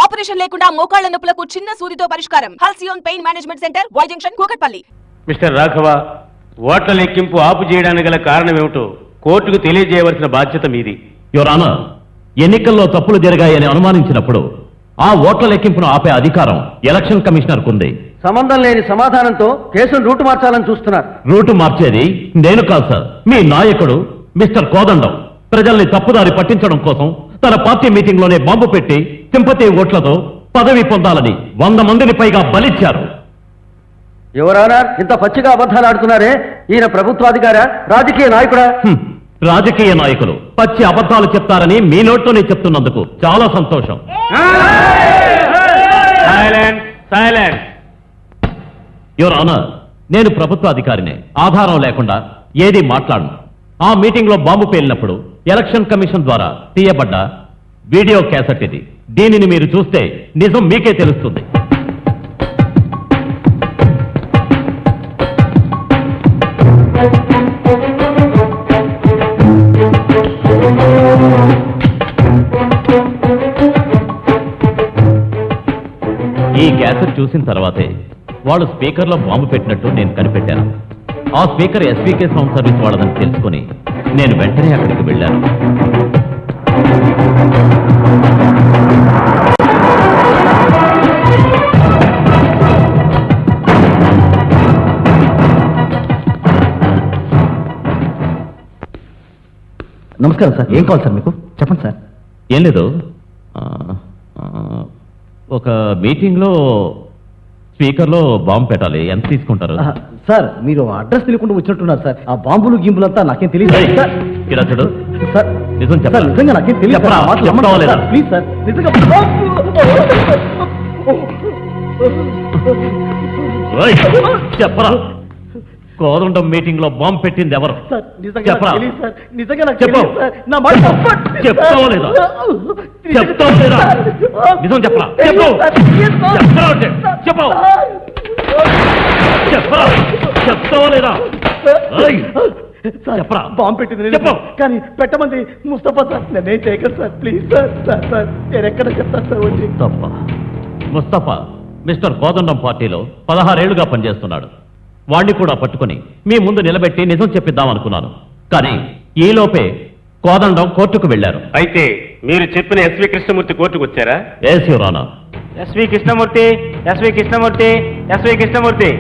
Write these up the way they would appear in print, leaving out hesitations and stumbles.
Operation లేకుండా మోకాళ్ల నొప్పులకు చిన్న సూదితో పరిష్కారం. Halcyon pain management centre, Y junction, Kukatpally. Mister Raghava, ఓట్ల లెక్కింపు ఆపు చేయడానికి గల కారణం ఏమిటో కోర్టుకు తెలియజేయవలసిన బాధ్యత మీది. యువర్ ఆనర్, ఎన్నికల్లో తప్పులు జరిగాయని అనుమానించినప్పుడు ఆ ఓట్ల లెక్కింపును ఆపే అధికారం ఎలక్షన్ కమిషనర్ కుంది. సంబంధం లేని సమాధానంతో కేసును రూటు మార్చాలని చూస్తున్నారు. రూటు మార్చేది నేను కాదు సార్, మీ నాయకుడు మిస్టర్ కోదండం ప్రజల్ని తప్పుదారి పట్టించడం కోసం తన పార్టీ మీటింగ్ లోనే బాంబు పెట్టి సింపతి ఓట్లతో పదవి పొందాలని 100 మందిని పైగా బలిచ్చారు. ఎవరానా ఇంత పచ్చిగా అబద్ధాలు ఆడుతున్నారే? ఈయన ప్రభుత్వాధికారా, రాజకీయ నాయకుడా? రాజకీయ నాయకులు పచ్చి అబద్ధాలు చెప్తారని మీ నోట్తోనే చెప్తున్నందుకు చాలా సంతోషం. యువర్ ఆనర్, నేను ప్రభుత్వ అధికారినే, ఆధారం లేకుండా ఏది మాట్లాడను. ఆ మీటింగ్ లో బాంబు పేలినప్పుడు ఎలక్షన్ కమిషన్ ద్వారా తీయబడ్డ వీడియో క్యాసెట్ ఇది. దీనిని మీరు చూస్తే నిజం మీకే తెలుస్తుంది. ఈ క్యాసెట్ చూసిన తర్వాతే వాళ్ళు స్పీకర్లో బాంబు పెట్టినట్టు నేను కనిపెట్టాను. ఆ స్పీకర్ ఎస్వీకే సౌండ్ సర్వీస్ వాళ్ళదని తెలుసుకుని నేను వెంటనే అక్కడికి వెళ్ళాను. నమస్కారం సార్, ఏం కావాలి సార్ మీకు? చెప్పండి సార్. ఏం లేదు, ఒక మీటింగ్లో స్పీకర్లో బాంబు పెట్టాలి, ఎంత తీసుకుంటారు? సార్, మీరు అడ్రస్ తెలియకుండా వచ్చినట్టున్నారు సార్. ఆ బాంబులు గింబులంతా నాకేం తెలియదు ఇలా చూడు సార్. నిజం చెప్పరా? నిజంగా నాకేం తెలియదు. ప్లీజ్ సార్, నిజంగా చెప్పరా? కోదండం మీటింగ్ లో బాంబు పెట్టింది ఎవరు? చెప్పరా? చెప్తావా లేదా? చెప్తావా లేదా? నిజం చెప్పరా? చెప్పు. చెప్పరా? చెప్తావా లేదా? చెప్పరా? బాంబు పెట్టింది చెప్పు. కానీ పెట్టమంది ముస్తఫా సార్. నేనేం చేయగలను సార్? Please sir. సార్ నేను ఎక్కడ చెప్తాను సార్? వచ్చి ముస్తఫా మిస్టర్ కోదండం పార్టీలో 16 ఏళ్లుగా పనిచేస్తున్నాడు. వాణ్ణి కూడా పట్టుకుని మీ ముందు నిలబెట్టి నిజం చెప్పిద్దాం అనుకున్నాను. కానీ ఈలోపే కోదండం కోర్టుకు వెళ్లారు. అయితే మీరు చెప్పిన ఎస్వి కృష్ణమూర్తి కోర్టుకు వచ్చారా? Yes your honour. S V Krishnamurthy, S V Krishnamurthy, S V Krishnamurthy.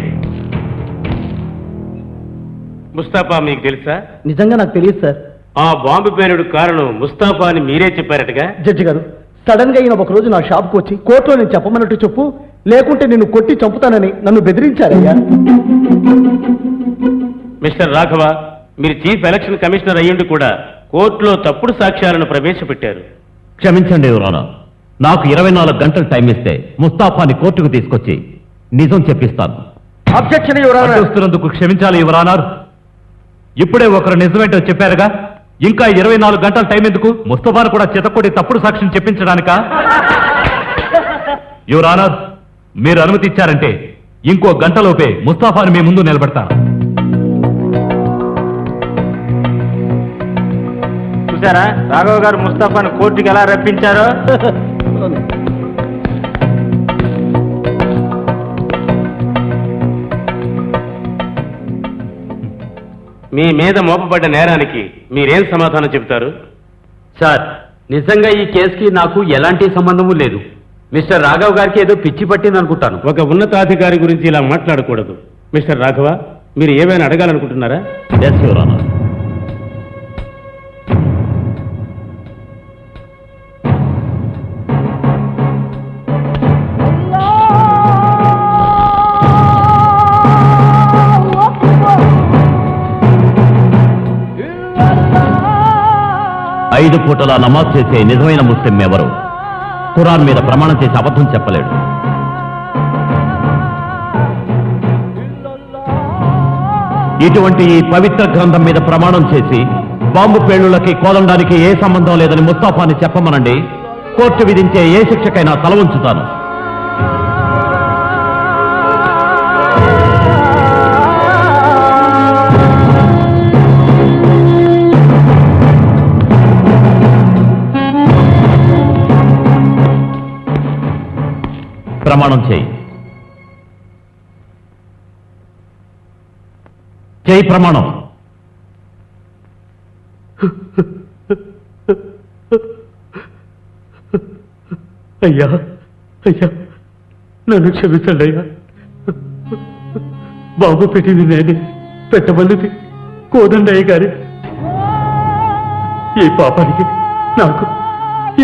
Mustafa మీకు తెలుసా? నిజంగా నాకు తెలియదు సార్. ఆ బాంబు పేరుడు కారణం ముస్తాఫా అని మీరే చెప్పారటగా? జడ్జి గారు, సడన్ గా ఈయన ఒక రోజు నా షాప్కి వచ్చి కోర్టులో నేను చెప్పమన్నట్టు చెప్పు, లేకుంటే నిన్ను కొట్టి చంపుతానని నన్ను బెదిరించారయ్యా. మిస్టర్ రాఘవ, మీరు చీఫ్ ఎలక్షన్ కమిషనర్ అయ్యుండి కూడా కోర్టులో తప్పుడు సాక్ష్యాలను ప్రవేశపెట్టారు. క్షమించండి యువర్ ఆనర్, నాకు 24 గంటలు టైం ఇస్తే ముస్తాఫాని కోర్టుకు తీసుకొచ్చి నిజం చెప్పిస్తాను. Objection your honour. చూస్తున్నందుకు క్షమించాలి యువర్ ఆనర్. ఇప్పుడే ఒకరు నిజమేంటో చెప్పారుగా, ఇంకా 24 గంటల టైం ఎందుకు? ముస్తఫాను కూడా చితకొడి తప్పుడు సాక్ష్యం చెప్పించడానికా? యువర్ ఆనర్, మీరు అనుమతి ఇచ్చారంటే ఇంకో గంటలోపే ముస్తాఫాను మీ ముందు నిలబెడతాను. చూసారా రాఘవ గారు ముస్తాఫాను కోర్టుకి ఎలా రప్పించారో? మీ మీద మోపబడ్డ నేరానికి మీరేం సమాధానం చెబుతారు? సార్, నిజంగా ఈ కేసుకి నాకు ఎలాంటి సంబంధము లేదు. మిస్టర్ రాఘవ్ గారికి ఏదో పిచ్చి పట్టింది అనుకుంటాను. ఒక ఉన్నతాధికారి గురించి ఇలా మాట్లాడకూడదు. మిస్టర్ రాఘవ, మీరు ఏమైనా అడగాలనుకుంటున్నారా? Yes your honour. ఐదు పూటలా నమాజ్ చేసే నిజమైన ముస్లిం ఎవరు? ఖురాన్ మీద ప్రమాణం చేసి అబద్ధం చెప్పలేడు. ఇటువంటి ఈ పవిత్ర గ్రంథం మీద ప్రమాణం చేసి బాంబు పేలుళ్లకి కోదండానికి ఏ సంబంధం లేదని ముస్తాఫాని చెప్పమనండి. కోర్టు విధించే ఏ శిక్షకైనా తల ఉంచుతాను. ప్రమాణం చేయి. చేయి ప్రమాణం. అయ్యా అయ్యా నన్ను క్షమించండి అయ్యా. బాబు పెట్టింది నేనే, పెట్టబల్లిది కోదండయ్య గారి. ఈ పాపానికి నాకు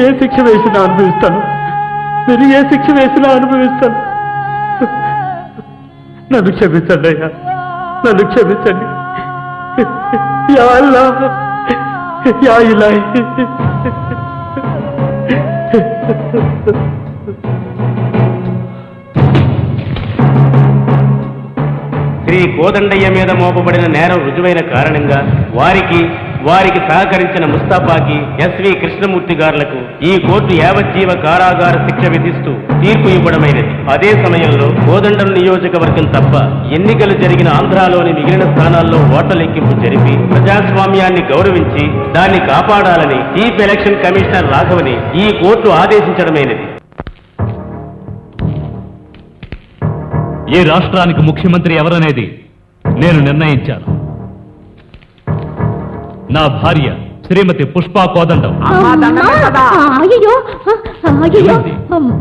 ఏ శిక్ష వేసినా అనుభవిస్తాను, మీరు ఏ శిక్ష వేసినా అనుభవిస్తాను. నన్ను క్షమించండి అయ్యా, నన్ను క్షమించండి. యా అల్లాహ్, యా ఇలాహి. శ్రీ కోదండయ్య మీద మోపబడిన నేరం రుజువైన కారణంగా వారికి సహకరించిన ముస్తాఫాకి, ఎస్వి కృష్ణమూర్తి గారులకు ఈ కోర్టు యావజ్జీవ కారాగార శిక్ష విధిస్తూ తీర్పు ఇవ్వడమైనది. అదే సమయంలో కోదండం నియోజకవర్గం తప్ప ఎన్నికలు జరిగిన ఆంధ్రాలోని మిగిలిన స్థానాల్లో ఓట్ల లెక్కింపు జరిపి ప్రజాస్వామ్యాన్ని గౌరవించి దాన్ని కాపాడాలని చీఫ్ ఎలక్షన్ కమిషనర్ రాఘవని ఈ కోర్టు ఆదేశించడమైనది. ఈ రాష్ట్రానికి ముఖ్యమంత్రి ఎవరనేది నేను నిర్ణయించాను. నా భార్య శ్రీమతి పుష్పా కోదండం. అయ్యో అయ్యో,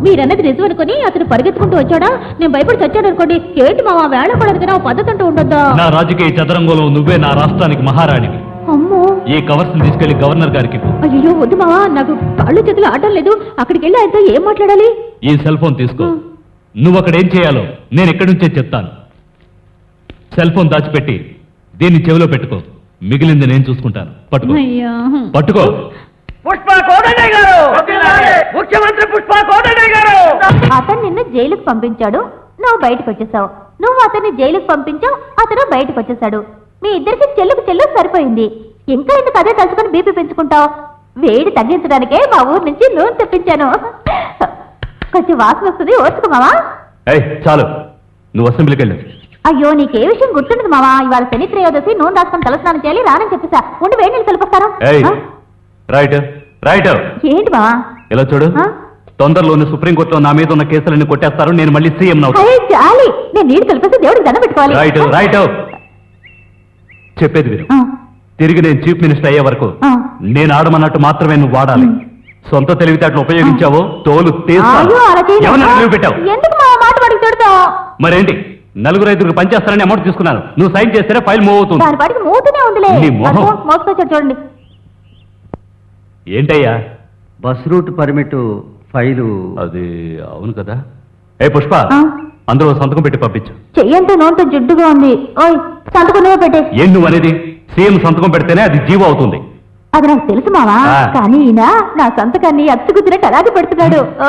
మీరన్నది నిజం అనుకుని అతను పరిగెత్తుకుంటూ వచ్చాడా? నేను భయపడి చచ్చాను అనుకోండి. ఏంటి మా వేళ పడదు నా పద్ధతి అంటూ ఉండొద్దా? నా రాజకీయ చదరంగంలో నువ్వే నా రాష్ట్రానికి మహారాణివి. అమ్మో, ఈ కవర్స్ తీసుకెళ్లి గవర్నర్ గారికి ఇవ్వు. అయ్యో వద్దు మావా, నాకు కాళ్ళు చేతులు ఆడడం లేదు. అక్కడికి వెళ్ళి ఆయనతో ఏం మాట్లాడాలి? ఈ సెల్ ఫోన్ తీసుకో. నువ్వు అక్కడ ఏం చేయాలో నేను ఎక్కడి నుంచే చెప్తాను. సెల్ ఫోన్ దాచిపెట్టి దీన్ని చెవిలో పెట్టుకో. మిగిలింది నేను చూసుకుంటాను. పట్టుకో, అయ్యా పట్టుకో. పుష్పా కోదండయ్య గారు, ముఖ్యమంత్రి పుష్పా కోదండయ్య గారు. అతను నిన్ను జైలుకు పంపించాడు, నువ్వు బయటకు వచ్చేసావు. నువ్వు అతన్ని జైలుకు పంపించావు, అతను బయటకు వచ్చేసాడు. మీ ఇద్దరికి చెల్లుకు చెల్లు సరిపోయింది. ఇంకా ఎందుకు అదే తలుచుకొని బీపీ పెంచుకుంటావు? వేడి తగ్గించడానికే మా ఊరు నుంచి నూనె తెప్పించాను. కొంచెం వాసన వస్తుంది, ఓర్చుకోమావా. చాలు, నువ్వు అసెంబ్లీకి వెళ్ళు. అయ్యో నీకే విషయం గుర్తుండదు మావా. ఇవాళ శని త్రయోదశి, నూనె రాసుకొని తలస్నానం చేయాలి, రానని చెప్పేసా. ఉండి వేడి నీళ్ళు కలిపొస్తారా? Right right. ఏంటి మావా? ఇలా చూడు, ఆ? తొందరలోనే సుప్రీంకోర్టులో నా మీద ఉన్న కేసులన్నీ కొట్టేస్తారు. నేను మళ్ళీ సీఎం నవ్వు. అయ్యే జాలి, నేను నీళ్ళు కలిపేసి దేవుడికి దండం పెట్టుకోవాలి. Right right. చెప్పేది విను. ఆ, తిరిగి నేను చీఫ్ మినిస్టర్ అయ్యే వరకు ఆ. నేను ఆడమన్నట్టు మాత్రమే నువ్వు వాడాలి. సొంత తెలివితేటలు ఉపయోగించావో తోలు అయ్యో, అలా చేయను. తీస్తాను. పెట్టావు ఎందుకు మా మాట వాడికి తిడతావు? మరేంటి, నలుగురు ఐదుగురు పనిచేస్తారని అమౌంట్ తీసుకున్నాను. నువ్వు సైన్ చేస్తేనే ఫైల్ మూవ్ అవుతుంది. దాని పాటికి మూతనే ఉందిలే. నీ మొహం. మోసుకొచ్చాడు చూడండి. ఏంటయ్యా? Bus route permit file. అది అవును కదా. పుష్ప, ఆ? అందులో సంతకం పెట్టి పంపించు. చెయ్యంటే నోంతో జిడ్డుగా ఉంది. ఓయ్ సంతకం నువ్వే పెట్టే. ఏం నువ్వు అనేది? సీఎం సంతకం పెడితేనే అది జీవో అవుతుంది. అది నాకు తెలుసు మావా, ఆ. కానీ ఈయన నా సంతకాన్ని అచ్చుకుతినట్టు అలాగే పెడుతున్నాడు. ఓ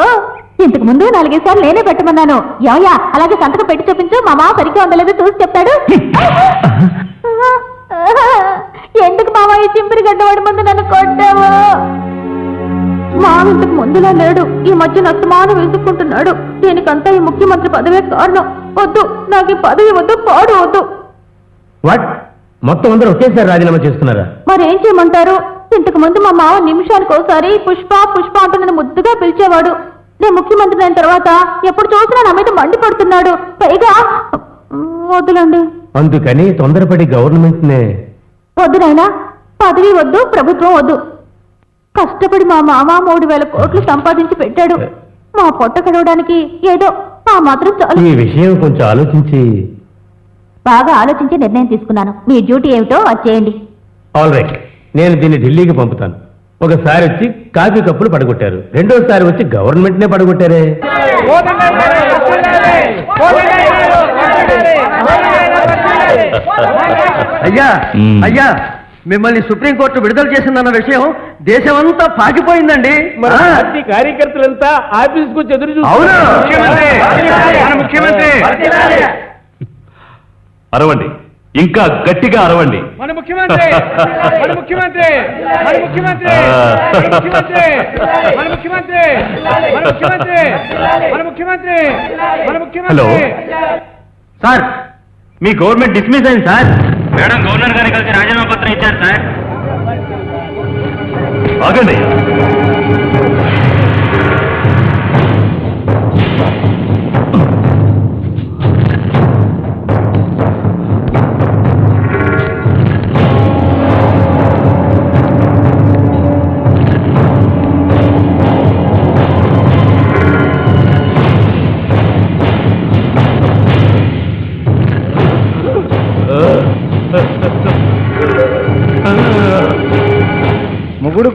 ఇంతకు ముందు 4 సార్లు నేనే పెట్టమన్నాను. యా అలాగే సంతకం పెట్టి చూపించు, మా మామ సరిగ్గా ఉండలేదో చూసి చెప్తాడు. ఎందుకు మావా ఈ చింపిరి గడ్డవాడి ముందు నన్ను కొట్టావు? మామ ఇంతకు ముందులా లేడు, ఈ మధ్య నష్టమానం వేసుకుంటున్నాడు. దీనికంతా ఈ ముఖ్యమంత్రి పదవే కారణం. వద్దు, నాకు ఈ పదవి వద్దు, పాడు వద్దు. వాట్, మొత్తం అందరూ ఒకేసారి రాజీనామా చేస్తున్నారా? మరేం చేయమంటారు? ఇంతకు ముందు మా మావ నిమిషానికి ఒకసారి పుష్ప పుష్ప అంటూ నన్ను ముద్దుగా పిలిచేవాడు. నేను ముఖ్యమంత్రి అయిన తర్వాత ఎప్పుడు చూసినా నా మీద మండిపడుతున్నాడు. పైగా వద్దులండి. అందుకని తొందరపడి గవర్నమెంట్ నే. వద్దునైనా, పదవి వద్దు, ప్రభుత్వం వద్దు. కష్టపడి మా మామ 3000 కోట్లు సంపాదించి పెట్టాడు. మా పొట్ట కడవడానికి ఏదో ఆ మాత్రం చాలు. ఈ విషయం కొంచెం ఆలోచించి. బాగా ఆలోచించి నిర్ణయం తీసుకున్నాను. మీ డ్యూటీ ఏమిటో అది చేయండి. ఆల్ రైట్, నేను దీన్ని ఢిల్లీకి పంపుతాను. ఒకసారి వచ్చి కాఫీ కప్పులు పడగొట్టారు, రెండోసారి వచ్చి గవర్నమెంట్ నే పడగొట్టారే. అయ్యా అయ్యా, మిమ్మల్ని సుప్రీంకోర్టు విడుదల చేసిందన్న విషయం దేశమంతా పాకిపోయిందండి. పార్టీ కార్యకర్తలంతా ఆఫీస్కు వచ్చి ఎదురు అవును. ముఖ్యమంత్రి అరవండి, ఇంకా గట్టిగా అరవండి. మన ముఖ్యమంత్రి, మన ముఖ్యమంత్రి, మన ముఖ్యమంత్రి, మన ముఖ్యమంత్రి, మన ముఖ్యమంత్రి, మన ముఖ్యమంత్రి, మన ముఖ్యమంత్రి, మన ముఖ్యమంత్రి. హలో సార్, మీ గవర్నమెంట్ డిస్మిస్ అయింది సార్. మేడం గవర్నర్ గారికి కలిసి రాజీనామా పత్రం ఇచ్చారు సార్. ఆగండి.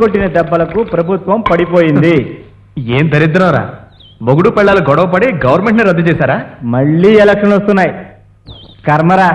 కొట్టిన దెబ్బలకు ప్రభుత్వం పడిపోయింది. ఏం దరిద్రంరా, మొగుడు పెళ్ళాలు గొడవ పడి గవర్నమెంట్ ని రద్దు చేశారా? మళ్ళీ ఎలక్షన్ వస్తున్నాయి, కర్మరా.